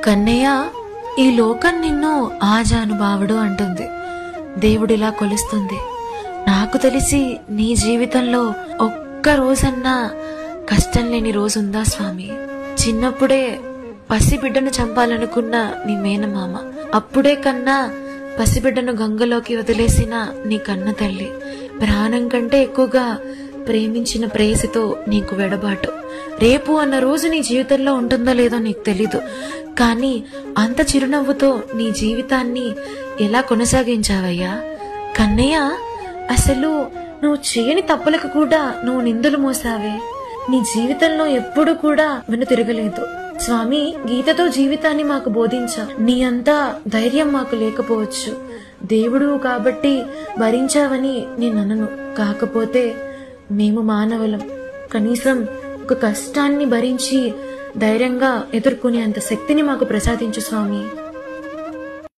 కన్నయ్య, ఈ లోకం నిన్ను ఆజానుభావుడు అంటుంది, దేవుడిలా కొలుస్తుంది. నాకు తెలిసి నీ జీవితంలో ఒక్క రోజన్నా కష్టం లేని రోజుందా స్వామి? చిన్నప్పుడే పసిబిడ్డను చంపాలనుకున్న నీ మేనమామ, అప్పుడే కన్నా పసిబిడ్డను గంగలోకి వదిలేసిన నీ కన్న తల్లి, ప్రాణం కంటే ఎక్కువగా ప్రేమించిన ప్రేయసితో నీకు వెడబాటు. రేపు అన్న రోజు నీ జీవితంలో ఉంటుందో లేదో నీకు తెలీదు, కానీ అంత చిరునవ్వుతో నీ జీవితాన్ని ఎలా కొనసాగించావయ్యా? కన్నయ్య, అసలు నువ్వు చేయని తప్పులకు కూడా నువ్వు నిందలు మోసావే. నీ జీవితంలో ఎప్పుడు కూడా వెను తిరగలేదు స్వామి. గీతతో జీవితాన్ని మాకు బోధించా. నీ అంతా ధైర్యం మాకు లేకపోవచ్చు, దేవుడు కాబట్టి భరించావని నేను అనను. కాకపోతే మేము మానవులం, కనీసం ఒక కష్టాన్ని భరించి ధైర్యంగా ఎదుర్కొనే అంత శక్తిని మాకు ప్రసాదించు స్వామి.